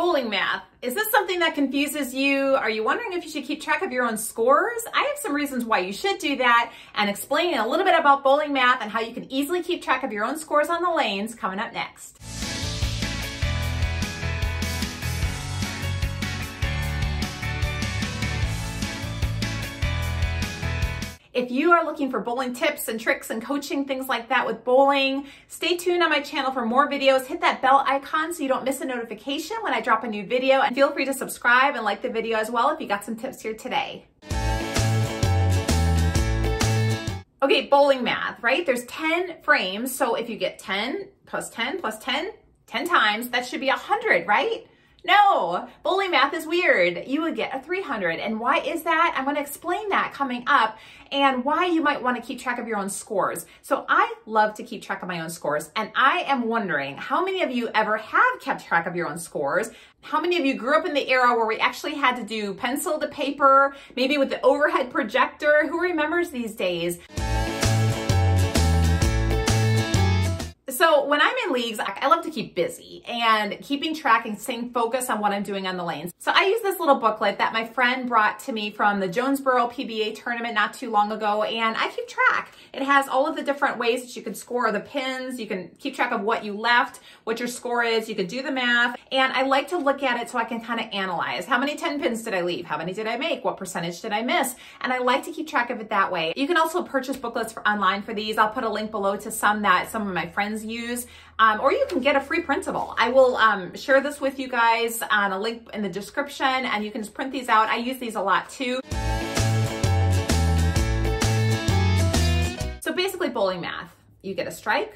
Bowling math. Is this something that confuses you? Are you wondering if you should keep track of your own scores? I have some reasons why you should do that and explain a little bit about bowling math and how you can easily keep track of your own scores on the lanes coming up next. If you are looking for bowling tips and tricks and coaching, things like that with bowling, stay tuned on my channel for more videos. Hit that bell icon so you don't miss a notification when I drop a new video, and feel free to subscribe and like the video as well if you got some tips here today. Okay, bowling math, right? There's 10 frames, so if you get 10 plus 10 plus 10, 10 times, that should be 100, right? No, bowling math is weird. You would get a 300. And why is that? I'm going to explain that coming up and why you might want to keep track of your own scores. So I love to keep track of my own scores, and I am wondering how many of you ever have kept track of your own scores? How many of you grew up in the era where we actually had to do pencil to paper, maybe with the overhead projector? Who remembers these days? So when I'm in leagues, I love to keep busy and keeping track and staying focused on what I'm doing on the lanes. So I use this little booklet that my friend brought to me from the Jonesboro PBA tournament not too long ago, and I keep track. It has all of the different ways that you can score the pins. You can keep track of what you left, what your score is. You can do the math, and I like to look at it so I can kind of analyze. How many 10 pins did I leave? How many did I make? What percentage did I miss? And I like to keep track of it that way. You can also purchase booklets online for these. I'll put a link below to some that some of my friends use, or you can get a free printable. I will share this with you guys on a link in the description, and you can just print these out. I use these a lot too. So basically bowling math, you get a strike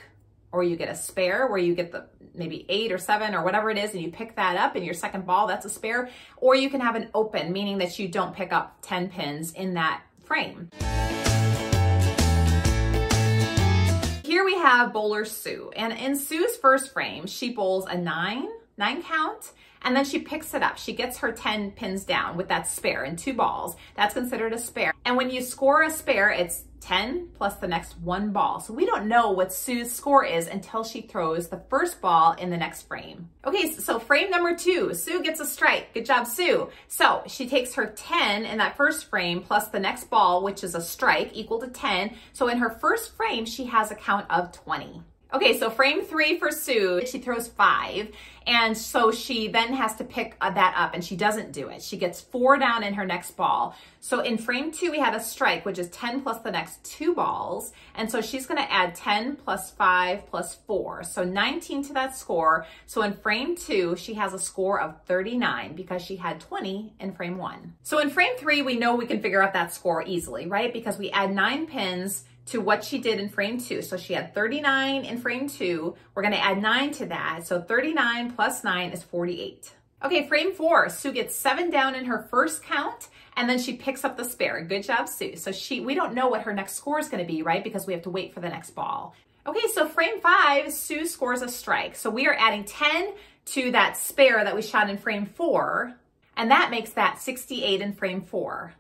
or you get a spare where you get the maybe 8 or 7 or whatever it is, and you pick that up in your second ball, that's a spare. Or you can have an open, meaning that you don't pick up 10 pins in that frame. Here we have bowler Sue, and in Sue's first frame, she bowls a 9 count, and then she picks it up. She gets her 10 pins down with that spare in 2 balls. That's considered a spare. And when you score a spare, it's 10 plus the next 1 ball. So we don't know what Sue's score is until she throws the first ball in the next frame. Okay, so frame number 2, Sue gets a strike. Good job, Sue. So she takes her 10 in that first frame plus the next ball, which is a strike, equal to 10. So in her first frame, she has a count of 20. Okay, so frame 3 for Sue, she throws 5, and so she then has to pick that up, and she doesn't do it. She gets 4 down in her next ball. So in frame 2, we had a strike, which is 10 plus the next 2 balls, and so she's gonna add 10 plus 5 plus 4, so 19 to that score. So in frame 2, she has a score of 39 because she had 20 in frame 1. So in frame 3, we know we can figure out that score easily, right? Because we add 9 pins to what she did in frame 2. So she had 39 in frame 2. We're gonna add 9 to that. So 39 plus 9 is 48. Okay, frame 4, Sue gets 7 down in her first count, and then she picks up the spare. Good job, Sue. So we don't know what her next score is gonna be, right? Because we have to wait for the next ball. Okay, so frame 5, Sue scores a strike. So we are adding 10 to that spare that we shot in frame 4, and that makes that 68 in frame 4.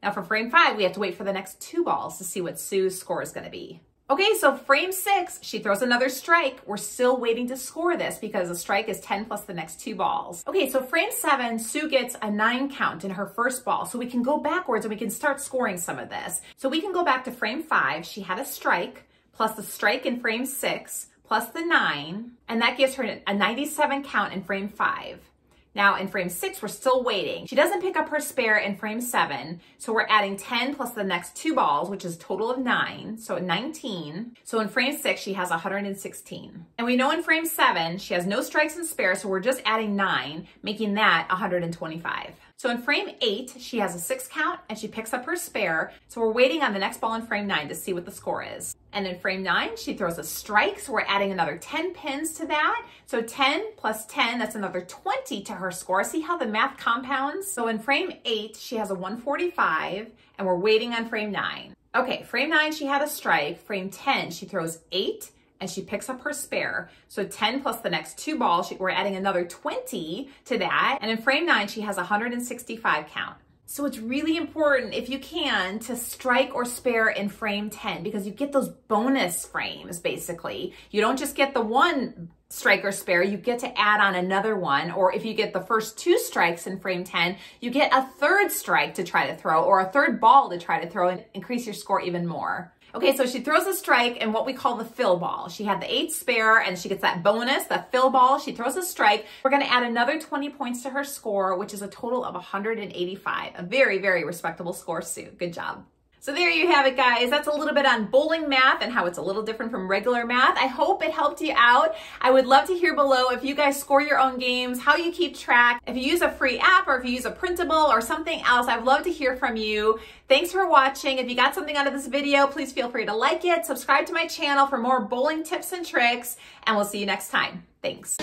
Now for frame 5, we have to wait for the next 2 balls to see what Sue's score is gonna be. Okay, so frame 6, she throws another strike. We're still waiting to score this because a strike is 10 plus the next 2 balls. Okay, so frame 7, Sue gets a 9 count in her first ball. So we can go backwards and we can start scoring some of this. So we can go back to frame 5. She had a strike plus the strike in frame 6 plus the 9, and that gives her a 97 count in frame 5. Now in frame 6, we're still waiting. She doesn't pick up her spare in frame 7, so we're adding 10 plus the next 2 balls, which is a total of 9, so 19. So in frame 6, she has 116. And we know in frame 7, she has no strikes and spare, so we're just adding 9, making that 125. So in frame 8, she has a 6 count and she picks up her spare. So we're waiting on the next ball in frame 9 to see what the score is. And in frame 9, she throws a strike. So we're adding another 10 pins to that. So 10 plus 10, that's another 20 to her score. See how the math compounds? So in frame 8, she has a 145 and we're waiting on frame 9. Okay, frame 9, she had a strike. Frame 10, she throws 8 and she picks up her spare. So 10 plus the next 2 balls, we're adding another 20 to that. And in frame 9, she has a 165 count. So it's really important, if you can, to strike or spare in frame 10 because you get those bonus frames, basically. You don't just get the one strike or spare, you get to add on another one. Or if you get the first 2 strikes in frame 10, you get a 3rd strike to try to throw or a 3rd ball to try to throw and increase your score even more. Okay, so she throws a strike in what we call the fill ball. She had the 8 spare and she gets that bonus, the fill ball. She throws a strike. We're gonna add another 20 points to her score, which is a total of 185. A very, very respectable score, Sue. Good job. So there you have it, guys. That's a little bit on bowling math and how it's a little different from regular math. I hope it helped you out. I would love to hear below if you guys score your own games, how you keep track, if you use a free app or if you use a printable or something else. I'd love to hear from you. Thanks for watching. If you got something out of this video, please feel free to like it, subscribe to my channel for more bowling tips and tricks, and we'll see you next time. Thanks.